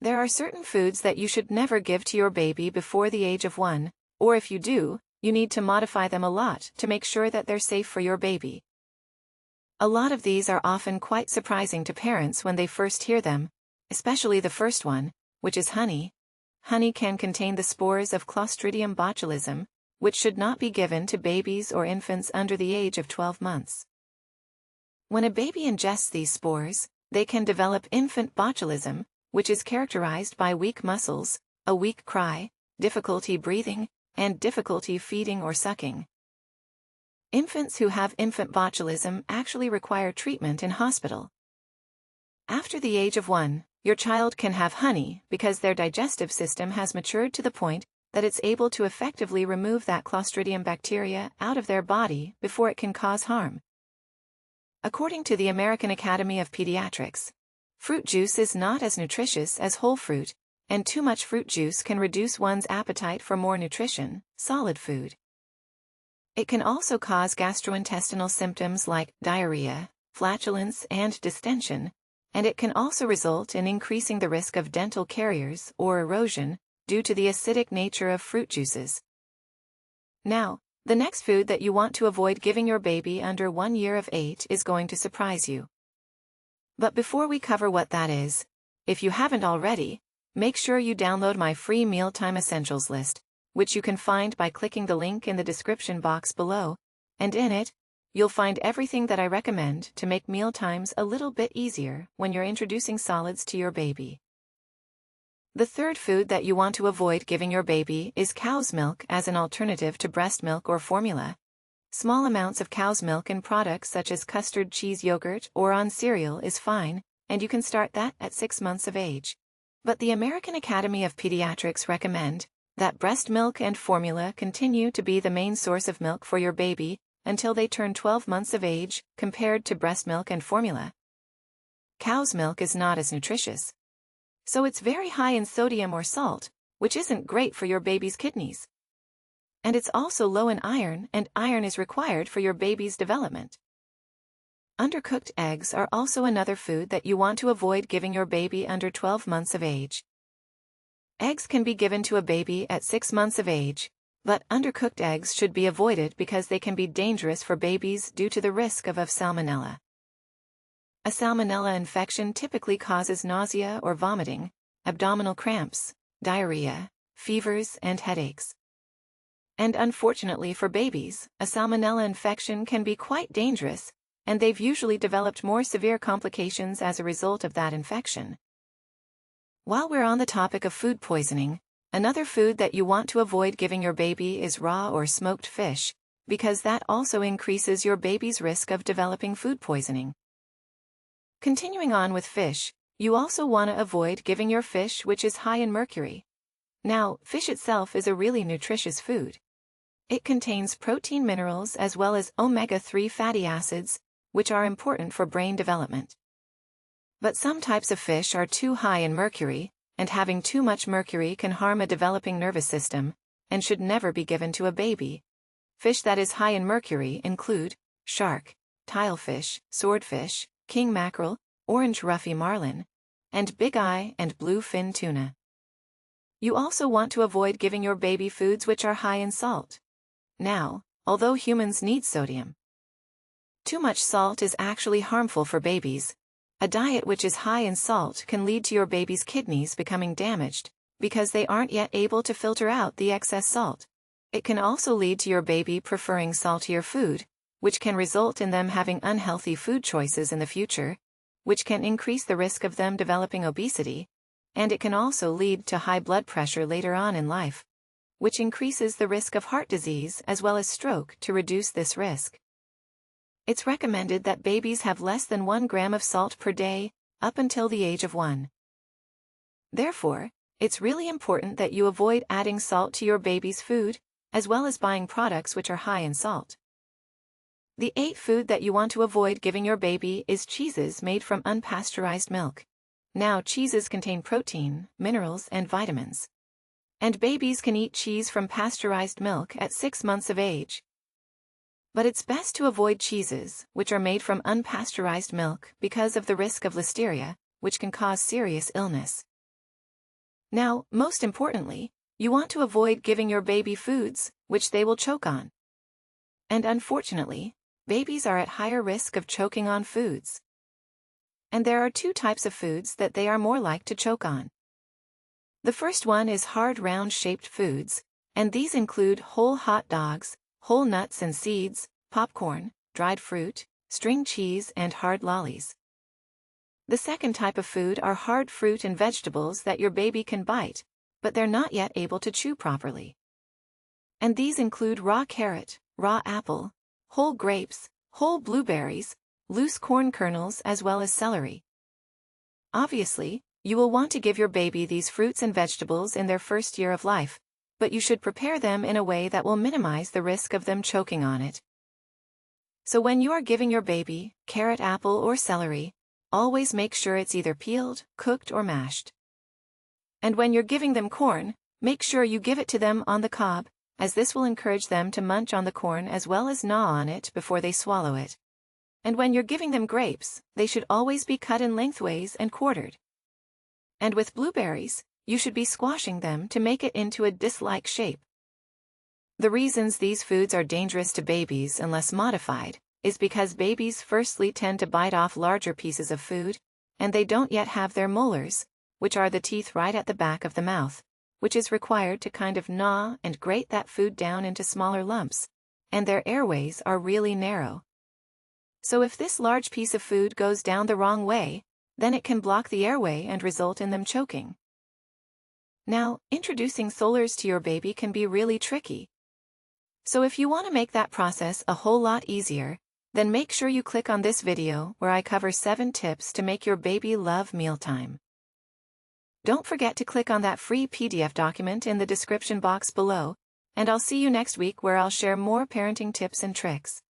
There are certain foods that you should never give to your baby before the age of 1, or if you do, you need to modify them a lot to make sure that they're safe for your baby. A lot of these are often quite surprising to parents when they first hear them, especially the first one, which is honey. Honey can contain the spores of Clostridium botulism, which should not be given to babies or infants under the age of 12 months. When a baby ingests these spores, they can develop infant botulism, which is characterized by weak muscles, a weak cry, difficulty breathing, and difficulty feeding or sucking. Infants who have infant botulism actually require treatment in hospital. After the age of 1, your child can have honey because their digestive system has matured to the point that it's able to effectively remove that Clostridium bacteria out of their body before it can cause harm. According to the American Academy of Pediatrics, fruit juice is not as nutritious as whole fruit, and too much fruit juice can reduce one's appetite for more nutrition, solid food. It can also cause gastrointestinal symptoms like diarrhea, flatulence, and distension, and it can also result in increasing the risk of dental caries or erosion due to the acidic nature of fruit juices. Now, the next food that you want to avoid giving your baby under 1 year of age is going to surprise you. But before we cover what that is, if you haven't already, make sure you download my free Mealtime Essentials list, which you can find by clicking the link in the description box below, and in it, you'll find everything that I recommend to make mealtimes a little bit easier when you're introducing solids to your baby. The third food that you want to avoid giving your baby is cow's milk as an alternative to breast milk or formula. Small amounts of cow's milk in products such as custard cheese yogurt or on cereal is fine, and you can start that at 6 months of age. But the American Academy of Pediatrics recommend that breast milk and formula continue to be the main source of milk for your baby until they turn 12 months of age, compared to breast milk and formula. Cow's milk is not as nutritious. So it's very high in sodium or salt, which isn't great for your baby's kidneys. And it's also low in iron, and iron is required for your baby's development. Undercooked eggs are also another food that you want to avoid giving your baby under 12 months of age. Eggs can be given to a baby at 6 months of age, but undercooked eggs should be avoided because they can be dangerous for babies due to the risk of salmonella. A salmonella infection typically causes nausea or vomiting, abdominal cramps, diarrhea, fevers, and headaches. And unfortunately for babies, a salmonella infection can be quite dangerous, and they've usually developed more severe complications as a result of that infection. While we're on the topic of food poisoning, another food that you want to avoid giving your baby is raw or smoked fish, because that also increases your baby's risk of developing food poisoning. Continuing on with fish, you also want to avoid giving your fish which is high in mercury. Now, fish itself is a really nutritious food. It contains protein, minerals, as well as omega-3 fatty acids, which are important for brain development. But some types of fish are too high in mercury, and having too much mercury can harm a developing nervous system, and should never be given to a baby. Fish that is high in mercury include shark, tilefish, swordfish, king mackerel, orange ruffy marlin, and big eye and bluefin tuna. You also want to avoid giving your baby foods which are high in salt. Now, although humans need sodium, too much salt is actually harmful for babies. A diet which is high in salt can lead to your baby's kidneys becoming damaged, because they aren't yet able to filter out the excess salt. It can also lead to your baby preferring saltier food, which can result in them having unhealthy food choices in the future, which can increase the risk of them developing obesity, and it can also lead to high blood pressure later on in life, which increases the risk of heart disease as well as stroke. To reduce this risk, it's recommended that babies have less than 1 gram of salt per day, up until the age of 1. Therefore, it's really important that you avoid adding salt to your baby's food, as well as buying products which are high in salt. The 8th food that you want to avoid giving your baby is cheeses made from unpasteurized milk. Now, cheeses contain protein, minerals, and vitamins. And babies can eat cheese from pasteurized milk at 6 months of age. But it's best to avoid cheeses which are made from unpasteurized milk because of the risk of listeria, which can cause serious illness. Now, most importantly, you want to avoid giving your baby foods, which they will choke on. And unfortunately, babies are at higher risk of choking on foods. And there are two types of foods that they are more like to choke on. The first one is hard round-shaped foods, and these include whole hot dogs, whole nuts and seeds, popcorn, dried fruit, string cheese, and hard lollies. The second type of food are hard fruit and vegetables that your baby can bite, but they're not yet able to chew properly. And these include raw carrot, raw apple, whole grapes, whole blueberries, loose corn kernels, as well as celery. Obviously, you will want to give your baby these fruits and vegetables in their first year of life, but you should prepare them in a way that will minimize the risk of them choking on it. So when you are giving your baby carrot, apple, or celery, always make sure it's either peeled, cooked, or mashed. And when you're giving them corn, make sure you give it to them on the cob, as this will encourage them to munch on the corn as well as gnaw on it before they swallow it. And when you're giving them grapes, they should always be cut in lengthways and quartered. And with blueberries, you should be squashing them to make it into a disc-like shape. The reasons these foods are dangerous to babies unless modified is because babies firstly tend to bite off larger pieces of food, and they don't yet have their molars, which are the teeth right at the back of the mouth, which is required to kind of gnaw and grate that food down into smaller lumps, and their airways are really narrow. So if this large piece of food goes down the wrong way, then it can block the airway and result in them choking. Now, introducing solars to your baby can be really tricky. So if you want to make that process a whole lot easier, then make sure you click on this video where I cover 7 tips to make your baby love mealtime. Don't forget to click on that free PDF document in the description box below, and I'll see you next week where I'll share more parenting tips and tricks.